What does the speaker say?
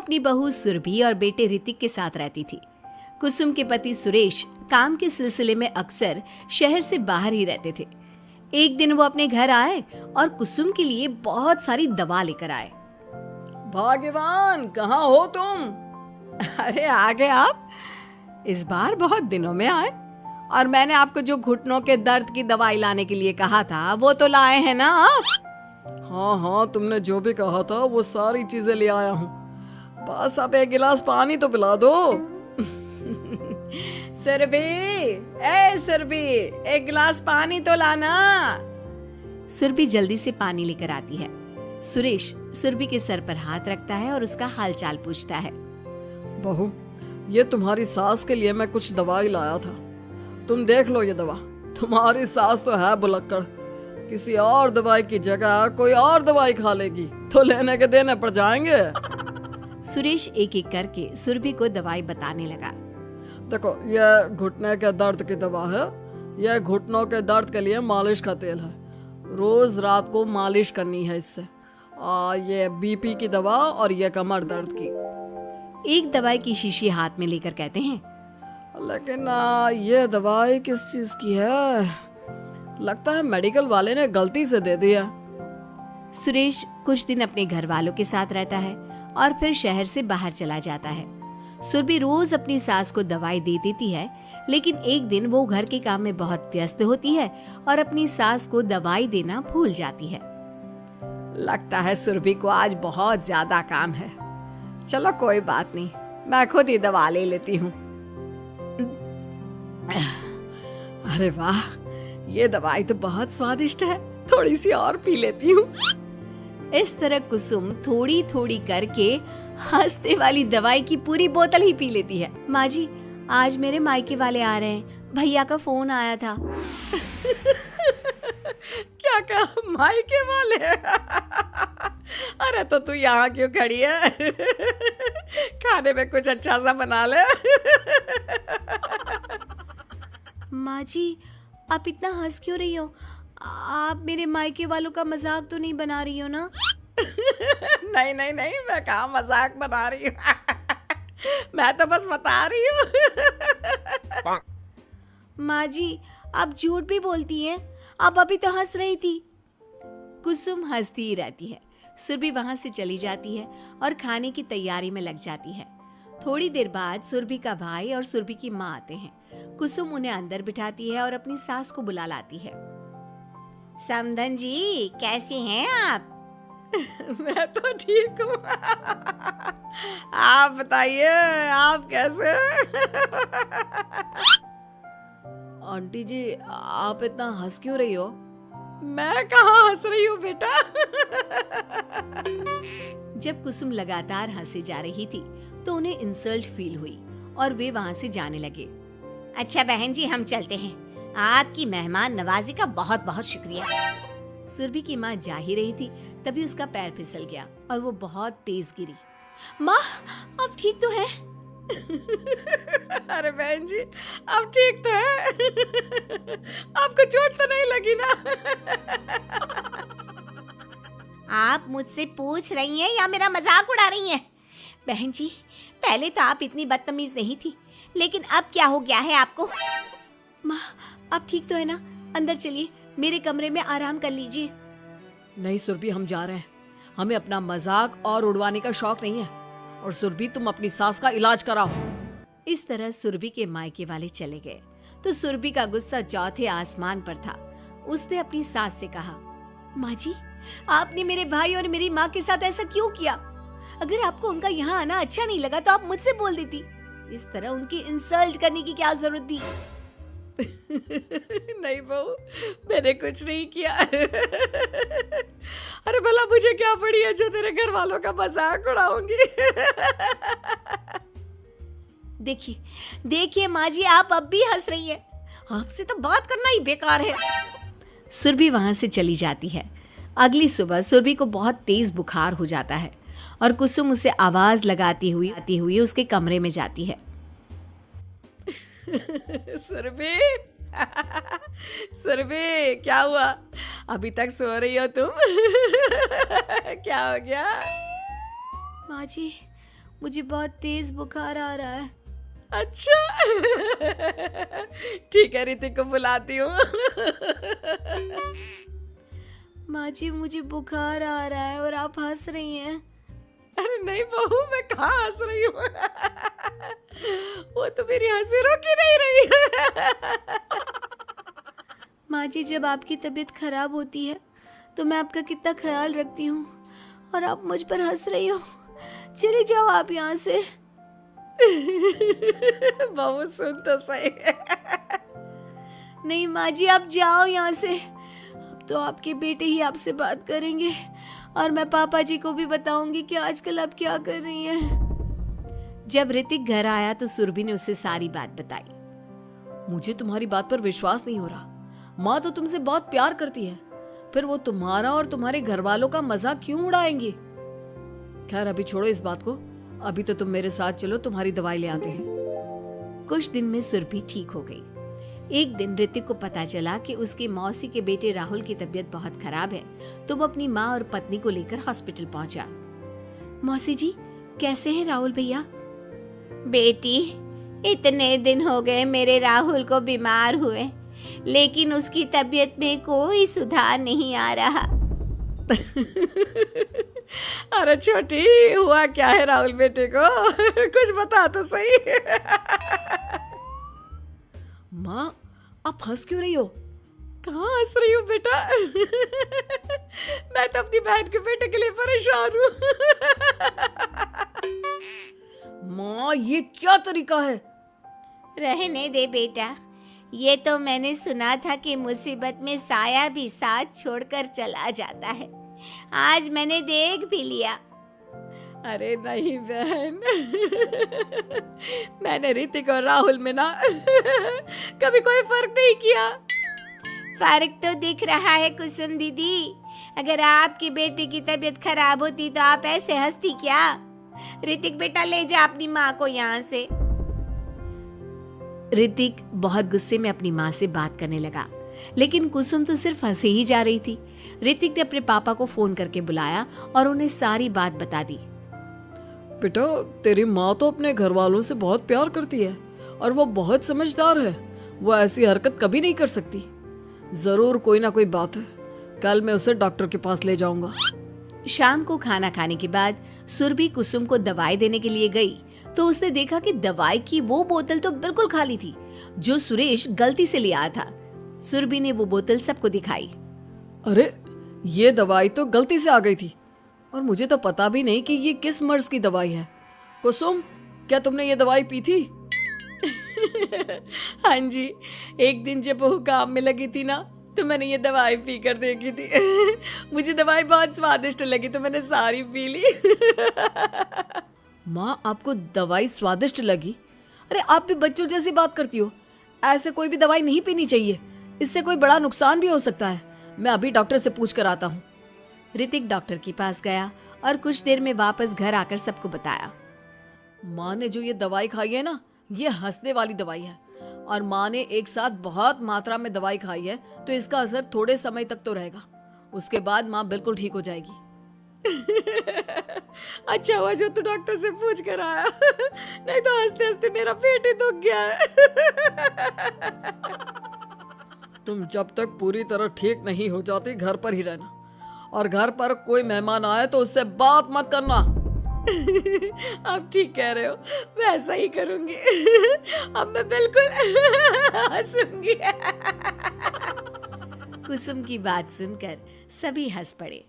अपनी बहू सुरभि और बेटे ऋतिक के साथ रहती थी। कुसुम के पति सुरेश काम के सिलसिले में अक्सर शहर से बाहर ही रहते थे। एक दिन वो अपने घर आए और कुसुम के लिए बहुत सारी दवा लेकर आए। भाग्यवान, कहाँ हो तुम? अरे आ गए आप। इस बार बहुत दिनों में आए, और मैंने आपको जो घुटनों के दर्द की दवाई लाने के लिए कहा था वो तो लाए हैं ना आप? हाँ, तुमने जो भी कहा था वो सारी चीजें ले आया हूँ। बस अब एक गिलास पानी तो पिला दो। सुरभि, एक गिलास पानी तो लाना। सुरभि जल्दी से पानी लेकर आती है। सुरेश सुरभि के सर पर हाथ रखता है और उसका हालचाल पूछता है। बहू, ये तुम्हारी सास के लिए मैं कुछ दवाई लाया था, तुम देख लो ये दवा। तुम्हारी सास तो है बुलक्कड़, किसी और दवाई की जगह कोई और दवाई खा लेगी तो लेने के देने पड़ जाएंगे। सुरेश एक एक करके सुरभि को दवाई बताने लगा। देखो, यह घुटने के दर्द की दवा है। यह घुटनों के दर्द के लिए मालिश का तेल है, रोज रात को मालिश करनी है इससे। ये बीपी की दवा और ये कमर दर्द की। एक दवाई की शीशी हाथ में लेकर कहते हैं, लेकिन ये दवाई किस चीज की है? लगता है मेडिकल वाले ने गलती से दे दिया। सुरेश कुछ दिन अपने घर वालों के साथ रहता है और फिर शहर से बाहर चला जाता है। सुरभि रोज अपनी सास को दवाई दे देती है, लेकिन एक दिन वो घर के काम में बहुत व्यस्त होती है और अपनी सास को दवाई देना भूल जाती है। लगता है सुरभि को आज बहुत ज्यादा काम है। चलो कोई बात नहीं, मैं खुद ही दवा ले लेती हूँ। अरे वाह, ये दवाई तो बहुत स्वादिष्ट है, थोड़ी सी और पी लेती हूँ। इस तरह कुसुम थोड़ी थोड़ी करके हंसते वाली दवाई की पूरी बोतल ही पी लेती है। माँ जी, आज मेरे मायके वाले आ रहे हैं, भैया का फोन आया था। क्या कहा, मायके वाले? अरे तो तू यहाँ क्यों खड़ी है? खाने में कुछ अच्छा सा बना ले। माँ जी, आप इतना हंस क्यों रही हो? आप मेरे मायके वालों का मजाक तो नहीं बना रही हो ना? नहीं नहीं नहीं, मैं कहाँ मजाक बना रही हूँ। मैं तो बस बता रही हूँ। माँ जी, आप झूठ भी बोलती हैं, आप अभी तो हंस रही थी। कुसुम हंसती ही रहती है। सुरभि वहां से चली जाती है और खाने की तैयारी में लग जाती है। थोड़ी देर बाद सुरभि का भाई और सुरभि की माँ आते हैं। कुसुम उन्हें अंदर बिठाती है और अपनी सास को बुला लाती है। समधन जी, कैसी हैं आप? मैं तो ठीक हूँ। आप बताइए, आप कैसे? आंटी जी, आप इतना हंस क्यों रही हो? मैं कहाँ हंस रही हूँ बेटा। जब कुसुम लगातार हंसे जा रही थी तो उन्हें इंसल्ट फील हुई और वे वहां से जाने लगे। अच्छा बहन जी, हम चलते हैं। आपकी मेहमान नवाजी का बहुत बहुत शुक्रिया। सुरभि की माँ जा ही रही थी, तभी उसका पैर फिसल गया और वो बहुत तेज गिरी। माँ, आप ठीक तो है? अरे बहन जी, आप ठीक तो है? आपको चोट तो नहीं लगी ना? आप मुझसे पूछ रही हैं या मेरा मजाक उड़ा रही हैं? बहन जी, पहले तो आप इतनी बदतमीज नहीं थी, लेकिन अब क्या हो गया है आपको? माँ, आप ठीक तो है ना? अंदर चलिए, मेरे कमरे में आराम कर लीजिए। नहीं सुरभि, हम जा रहे हैं। हमें अपना मजाक और उड़वाने का शौक नहीं है। और सुरभि, तुम अपनी सास का इलाज कराओ। इस तरह सुरभि के मायके वाले चले गए तो सुरभि का गुस्सा चौथे आसमान पर था। उसने अपनी सास से कहा, माँ जी, आपने मेरे भाई और मेरी माँ के साथ ऐसा क्यों किया? अगर आपको उनका यहाँ आना अच्छा नहीं लगा तो आप मुझसे बोल देती। इस तरह उनकी इंसल्ट करने की क्या जरूरत थी? नहीं बहू, मैंने कुछ नहीं किया। अरे भला मुझे क्या पड़ी है जो तेरे घर वालों का मजाक उड़ाऊंगी? देखिए देखिए माँ जी, आप अब भी हंस रही हैं। आपसे तो बात करना ही बेकार है। सुरभि वहां से चली जाती है। अगली सुबह सुरभि को बहुत तेज बुखार हो जाता है और कुसुम उसे आवाज लगाती हुई उसके कमरे में जाती है। सुरभि, सुरभि, क्या हुआ? अभी तक सो रही हो तुम? क्या हो गया? माँ जी, मुझे बहुत तेज बुखार आ रहा है। अच्छा ठीक है, ऋतिक को बुलाती हूँ। माँ जी मुझे बुखार आ रहा है और आप हंस रही हैं। अरे नहीं बहू, मैं कहाँ हंस रही हूँ। वो तो मेरी हंसी रोक ही नहीं रही है। माँ जी जब आपकी तबीयत खराब होती है तो मैं आपका कितना ख्याल रखती हूँ और आप मुझ पर हंस रही हो। चली जाओ आप यहाँ से। बहू सुन तो सही। नहीं माँ जी आप जाओ यहाँ से। अब तो आपके बेटे ही आपसे बात करेंगे और मैं पापा जी को भी बताऊंगी कि आजकल आप क्या कर रही हैं। जब ऋतिक घर आया तो सुरभि ने उसे सारी बात बताई। मुझे तुम्हारी बात पर विश्वास नहीं हो रहा। माँ तो तुमसे बहुत प्यार करती है, फिर वो तुम्हारा और तुम्हारे घर वालों का मजाक क्यों उड़ाएंगी? खैर अभी छोड़ो इस बात को, अभी तो तुम मेरे साथ चलो, तुम्हारी दवाई ले आते हैं। कुछ दिन में सुरभि ठीक हो गई। एक दिन ऋतिक को पता चला कि उसकी मौसी के बेटे राहुल की तबीयत बहुत खराब है, तो वो अपनी माँ और पत्नी को लेकर हॉस्पिटल पहुंचा। मौसी जी कैसे हैं राहुल भैया? बेटी इतने दिन हो गए मेरे राहुल को बीमार हुए, लेकिन उसकी तबीयत में कोई सुधार नहीं आ रहा। अरे छोटी, हुआ क्या है राहुल बेटे को? कुछ बता तो सही। माँ आप हंस क्यों रही हो? कहाँ हंस रही हो बेटा? मैं तो अपनी बहन के बेटे के लिए परेशान हूँ। माँ ये क्या तरीका है? रहने दे बेटा, ये तो मैंने सुना था कि मुसीबत में साया भी साथ छोड़कर चला जाता है। आज मैंने देख भी लिया। अरे नहीं बहन, मैंने ऋतिक और राहुल में ना कभी कोई फर्क नहीं किया। फर्क तो दिख रहा है कुसुम दीदी। अगर आपकी बेटी की तबीयत खराब होती तो आप ऐसे हंसती क्या? ऋतिक बेटा ले जा अपनी माँ को यहाँ से। ऋतिक बहुत गुस्से में अपनी माँ से बात करने लगा, लेकिन कुसुम तो सिर्फ हंसे ही जा रही थी। ऋतिक ने अपने पापा को फोन करके बुलाया और उन्हें सारी बात बता दी। बेटा तेरी माँ तो अपने घर वालों से बहुत प्यार करती है और वो बहुत समझदार है। वो ऐसी हरकत कभी नहीं कर सकती। जरूर कोई ना कोई बात है। कल मैं उसे डॉक्टर के पास ले जाऊंगा। शाम को खाना खाने के बाद सुरभि कुसुम को दवाई देने के लिए गई तो उसने देखा कि दवाई की वो बोतल तो बिल्कुल खाली थी जो सुरेश गलती से ले आया था। सुरभि ने वो बोतल सबको दिखाई। अरे ये दवाई तो गलती से आ गई थी और मुझे तो पता भी नहीं कि ये किस मर्ज की दवाई है। कुसुम क्या तुमने ये दवाई पी थी? हाँ जी, एक दिन जब वो काम में लगी थी ना तो मैंने ये दवाई पी कर देखी थी। मुझे दवाई बहुत स्वादिष्ट लगी तो मैंने सारी पी ली। माँ आपको दवाई स्वादिष्ट लगी? अरे आप भी बच्चों जैसी बात करती हो। ऐसे कोई भी दवाई नहीं पीनी चाहिए, इससे कोई बड़ा नुकसान भी हो सकता है। मैं अभी डॉक्टर से पूछ कर आता हूँ। ऋतिक डॉक्टर के पास गया और कुछ देर में वापस घर आकर सबको बताया। माँ ने जो ये दवाई खाई है ना, ये हंसने वाली दवाई है और माँ ने एक साथ बहुत मात्रा में दवाई खाई है तो इसका असर थोड़े समय तक तो रहेगा। उसके बाद माँ बिल्कुल ठीक हो जाएगी। अच्छा हुआ जो तू डॉक्टर से पूछ कर आया, नहीं तो हंसते हंसते मेरा पेट ही दुख गया है। तुम जब तक पूरी तरह ठीक नहीं हो जाती घर पर ही रहना और घर पर कोई मेहमान आए तो उससे बात मत करना। आप ठीक कह रहे हो, मैं ऐसा ही करूंगी। अब मैं बिल्कुल हंसूंगी। कुसुम की बात सुनकर सभी हंस पड़े।